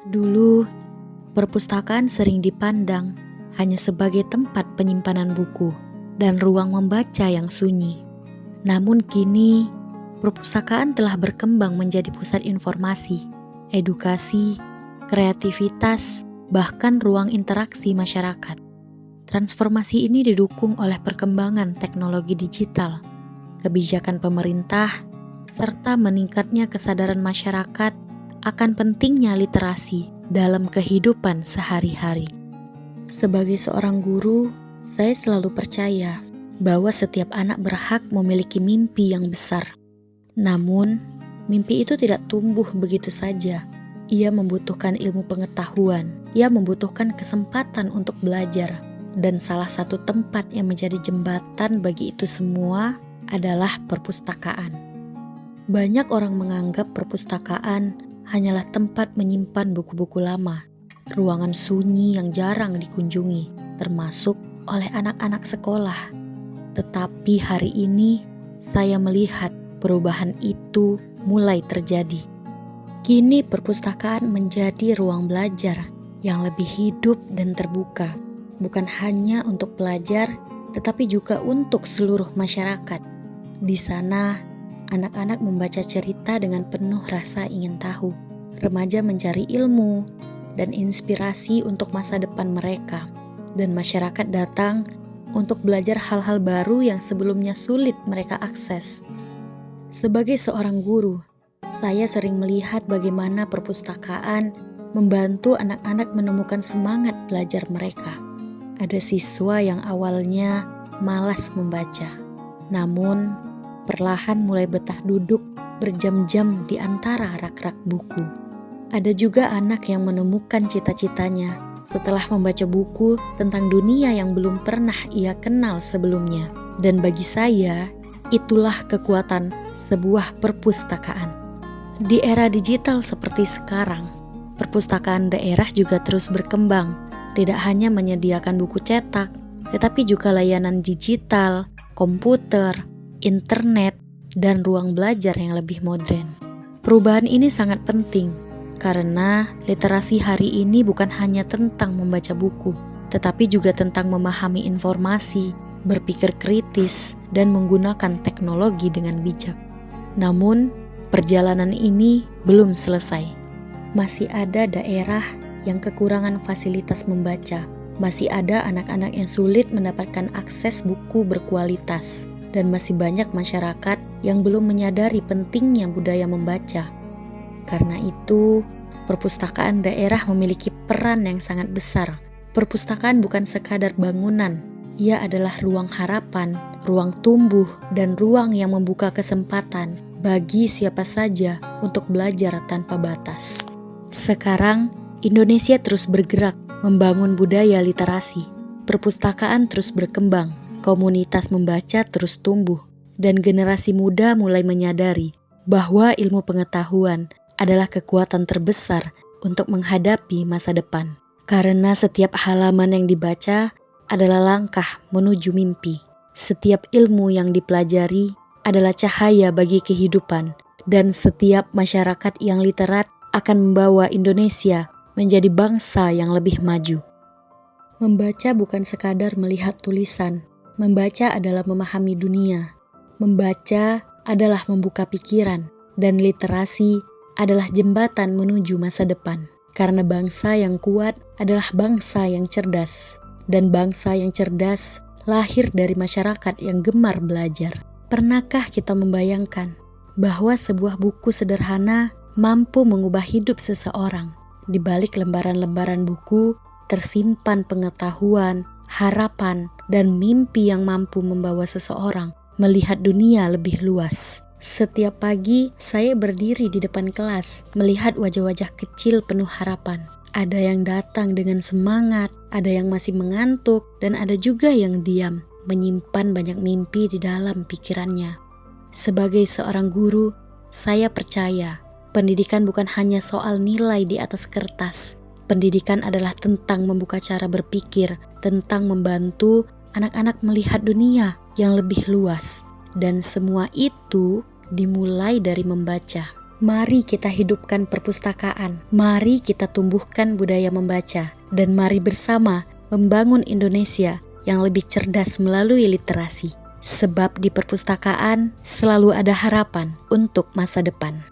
Dulu, perpustakaan sering dipandang hanya sebagai tempat penyimpanan buku dan ruang membaca yang sunyi. Namun kini, perpustakaan telah berkembang menjadi pusat informasi, edukasi, kreativitas, bahkan ruang interaksi masyarakat. Transformasi ini didukung oleh perkembangan teknologi digital, kebijakan pemerintah, serta meningkatnya kesadaran masyarakat akan pentingnya literasi dalam kehidupan sehari-hari. Sebagai seorang guru, saya selalu percaya bahwa setiap anak berhak memiliki mimpi yang besar. Namun, mimpi itu tidak tumbuh begitu saja. Ia membutuhkan ilmu pengetahuan, ia membutuhkan kesempatan untuk belajar. Dan salah satu tempat yang menjadi jembatan bagi itu semua adalah perpustakaan. Banyak orang menganggap perpustakaan hanyalah tempat menyimpan buku-buku lama, ruangan sunyi yang jarang dikunjungi, termasuk oleh anak-anak sekolah. Tetapi hari ini saya melihat perubahan itu mulai terjadi. Kini perpustakaan menjadi ruang belajar yang lebih hidup dan terbuka. Bukan hanya untuk pelajar, tetapi juga untuk seluruh masyarakat. Di sana, anak-anak membaca cerita dengan penuh rasa ingin tahu. Remaja mencari ilmu dan inspirasi untuk masa depan mereka. Dan masyarakat datang untuk belajar hal-hal baru yang sebelumnya sulit mereka akses. Sebagai seorang guru, saya sering melihat bagaimana perpustakaan membantu anak-anak menemukan semangat belajar mereka. Ada siswa yang awalnya malas membaca, namun perlahan mulai betah duduk berjam-jam di antara rak-rak buku. Ada juga anak yang menemukan cita-citanya setelah membaca buku tentang dunia yang belum pernah ia kenal sebelumnya. Dan bagi saya, itulah kekuatan sebuah perpustakaan. Di era digital seperti sekarang, perpustakaan daerah juga terus berkembang. Tidak hanya menyediakan buku cetak, tetapi juga layanan digital, komputer, internet, dan ruang belajar yang lebih modern. Perubahan ini sangat penting, karena literasi hari ini bukan hanya tentang membaca buku, tetapi juga tentang memahami informasi, berpikir kritis, dan menggunakan teknologi dengan bijak. Namun, perjalanan ini belum selesai. Masih ada daerah yang kekurangan fasilitas membaca. Masih ada anak-anak yang sulit mendapatkan akses buku berkualitas. Dan masih banyak masyarakat yang belum menyadari pentingnya budaya membaca. Karena itu, perpustakaan daerah memiliki peran yang sangat besar. Perpustakaan bukan sekadar bangunan. Ia adalah ruang harapan, ruang tumbuh, dan ruang yang membuka kesempatan bagi siapa saja untuk belajar tanpa batas. Sekarang, Indonesia terus bergerak membangun budaya literasi. Perpustakaan terus berkembang, komunitas membaca terus tumbuh, dan generasi muda mulai menyadari bahwa ilmu pengetahuan adalah kekuatan terbesar untuk menghadapi masa depan. Karena setiap halaman yang dibaca adalah langkah menuju mimpi. Setiap ilmu yang dipelajari adalah cahaya bagi kehidupan, dan setiap masyarakat yang literat akan membawa Indonesia menjadi bangsa yang lebih maju. Membaca bukan sekadar melihat tulisan. Membaca adalah memahami dunia. Membaca adalah membuka pikiran. Dan literasi adalah jembatan menuju masa depan. Karena bangsa yang kuat adalah bangsa yang cerdas. Dan bangsa yang cerdas lahir dari masyarakat yang gemar belajar. Pernahkah kita membayangkan bahwa sebuah buku sederhana mampu mengubah hidup seseorang? Di balik lembaran-lembaran buku, tersimpan pengetahuan, harapan, dan mimpi yang mampu membawa seseorang melihat dunia lebih luas. Setiap pagi, saya berdiri di depan kelas, melihat wajah-wajah kecil penuh harapan. Ada yang datang dengan semangat, ada yang masih mengantuk, dan ada juga yang diam, menyimpan banyak mimpi di dalam pikirannya. Sebagai seorang guru, saya percaya pendidikan bukan hanya soal nilai di atas kertas. Pendidikan adalah tentang membuka cara berpikir, tentang membantu anak-anak melihat dunia yang lebih luas. Dan semua itu dimulai dari membaca. Mari kita hidupkan perpustakaan, mari kita tumbuhkan budaya membaca, dan mari bersama membangun Indonesia yang lebih cerdas melalui literasi. Sebab di perpustakaan selalu ada harapan untuk masa depan.